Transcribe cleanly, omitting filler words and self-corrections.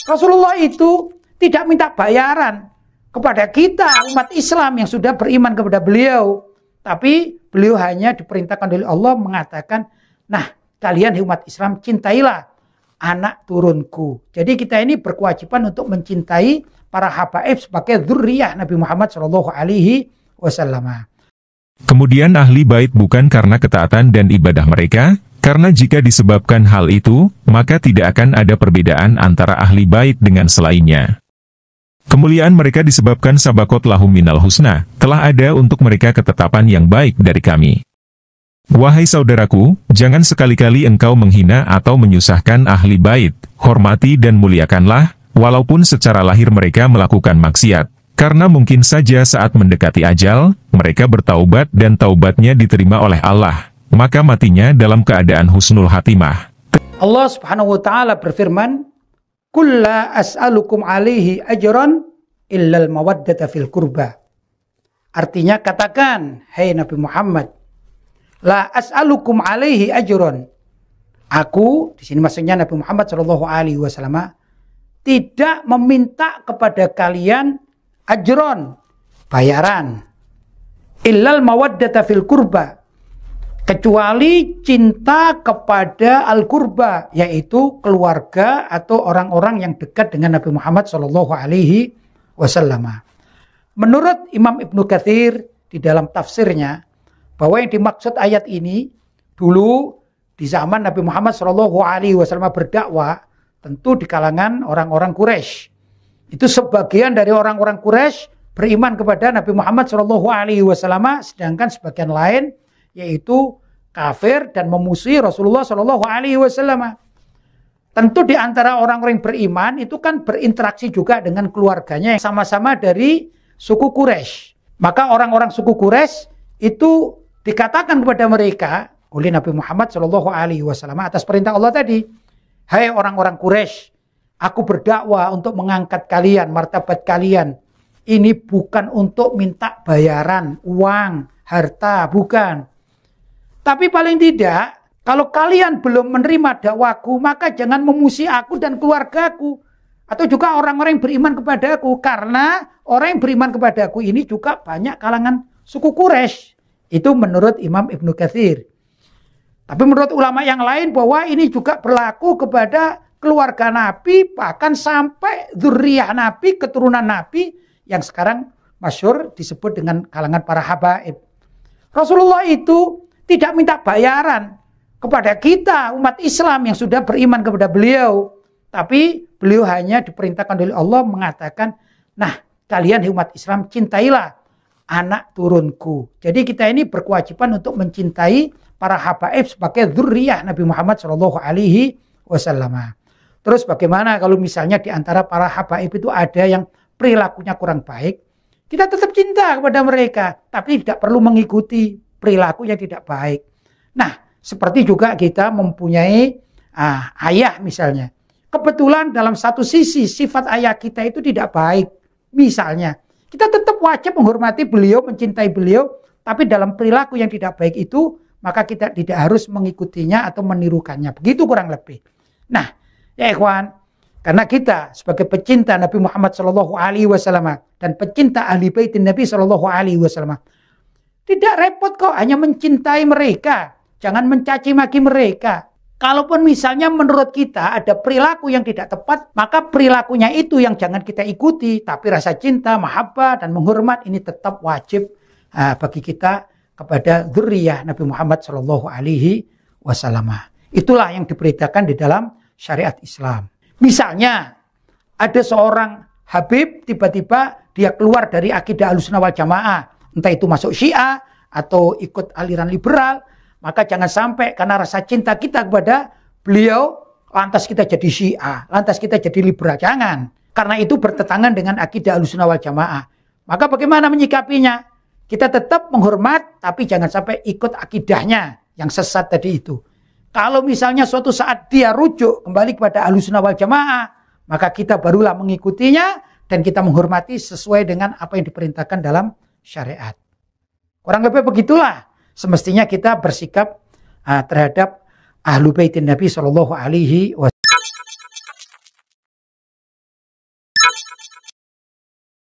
Rasulullah itu tidak minta bayaran kepada kita umat Islam yang sudah beriman kepada beliau. Tapi beliau hanya diperintahkan oleh Allah mengatakan, nah kalian umat Islam cintailah anak turunku. Jadi kita ini berkewajiban untuk mencintai para habaib sebagai dzurriyyah Nabi Muhammad SAW. Kemudian ahli bait bukan karena ketaatan dan ibadah mereka, karena jika disebabkan hal itu, maka tidak akan ada perbedaan antara ahli bait dengan selainnya. Kemuliaan mereka disebabkan sabaqat lahum minal husna, telah ada untuk mereka ketetapan yang baik dari kami. Wahai saudaraku, jangan sekali-kali engkau menghina atau menyusahkan ahli bait, hormati dan muliakanlah, walaupun secara lahir mereka melakukan maksiat. Karena mungkin saja saat mendekati ajal, mereka bertaubat dan taubatnya diterima oleh Allah, maka matinya dalam keadaan husnul khatimah. Allah Subhanahu wa taala berfirman, "Qul la as'alukum 'alaihi ajran illal mawaddata fil qurba." Artinya katakan, hai Nabi Muhammad, la as'alukum 'alaihi ajran. Aku, di sini maksudnya Nabi Muhammad SAW, tidak meminta kepada kalian ajron, bayaran, illal mawaddata fil qurba, kecuali cinta kepada al-qurba, yaitu keluarga atau orang-orang yang dekat dengan Nabi Muhammad SAW. Menurut Imam Ibnu Katsir di dalam tafsirnya, bahwa yang dimaksud ayat ini, dulu di zaman Nabi Muhammad SAW berdakwah, tentu di kalangan orang-orang Quraisy. Itu sebagian dari orang-orang Quraisy beriman kepada Nabi Muhammad SAW, sedangkan sebagian lain yaitu kafir dan memusuhi Rasulullah SAW. Tentu di antara orang-orang yang beriman itu kan berinteraksi juga dengan keluarganya yang sama-sama dari suku Quraisy. Maka orang-orang suku Quraisy itu dikatakan kepada mereka oleh Nabi Muhammad SAW atas perintah Allah tadi, hai orang-orang Quraisy, aku berdakwah untuk mengangkat kalian, martabat kalian. Ini bukan untuk minta bayaran, uang, harta, bukan. Tapi paling tidak, kalau kalian belum menerima dakwaku, maka jangan memuji aku dan keluargaku. Atau juga orang-orang yang beriman kepadaku. Karena orang yang beriman kepadaku ini juga banyak kalangan suku Quraisy. Itu menurut Imam Ibnu Katsir. Tapi menurut ulama yang lain bahwa ini juga berlaku kepada keluarga Nabi, bahkan sampai dzurriyyah Nabi, keturunan Nabi, yang sekarang masyhur disebut dengan kalangan para habaib. Rasulullah itu tidak minta bayaran kepada kita umat Islam yang sudah beriman kepada beliau. Tapi beliau hanya diperintahkan oleh Allah mengatakan, nah kalian umat Islam cintailah anak turunku. Jadi kita ini berkewajiban untuk mencintai para habaib sebagai dzurriyyah Nabi Muhammad SAW. Terus bagaimana kalau misalnya di antara para habaib itu ada yang perilakunya kurang baik, kita tetap cinta kepada mereka, tapi tidak perlu mengikuti perilaku yang tidak baik. Nah, seperti juga kita mempunyai ayah misalnya. Kebetulan dalam satu sisi sifat ayah kita itu tidak baik. Misalnya, kita tetap wajib menghormati beliau, mencintai beliau, tapi dalam perilaku yang tidak baik itu, maka kita tidak harus mengikutinya atau menirukannya. Begitu kurang lebih. Nah, ya ikhwan, karena kita sebagai pecinta Nabi Muhammad SAW dan pecinta ahli baitin Nabi SAW, tidak repot kok hanya mencintai mereka. Jangan mencaci maki mereka. Kalaupun misalnya menurut kita ada perilaku yang tidak tepat, maka perilakunya itu yang jangan kita ikuti. Tapi rasa cinta, mahabbah dan menghormat ini tetap wajib bagi kita kepada dzurriyyah Nabi Muhammad SAW. Itulah yang diberitakan di dalam syariat Islam. Misalnya ada seorang habib tiba-tiba dia keluar dari akidah Ahlussunnah wal Jamaah, entah itu masuk Syiah atau ikut aliran liberal, maka jangan sampai karena rasa cinta kita kepada beliau lantas kita jadi Syiah, lantas kita jadi liberal. Jangan, karena itu bertentangan dengan akidah Ahlussunnah wal Jamaah. Maka bagaimana menyikapinya? Kita tetap menghormat, tapi jangan sampai ikut akidahnya yang sesat tadi itu. Kalau misalnya suatu saat dia rujuk kembali kepada Ahlussunnah wal Jamaah, maka kita barulah mengikutinya dan kita menghormati sesuai dengan apa yang diperintahkan dalam syariat. Kurang lebih begitulah semestinya kita bersikap terhadap ahlu baitin Nabi SAW.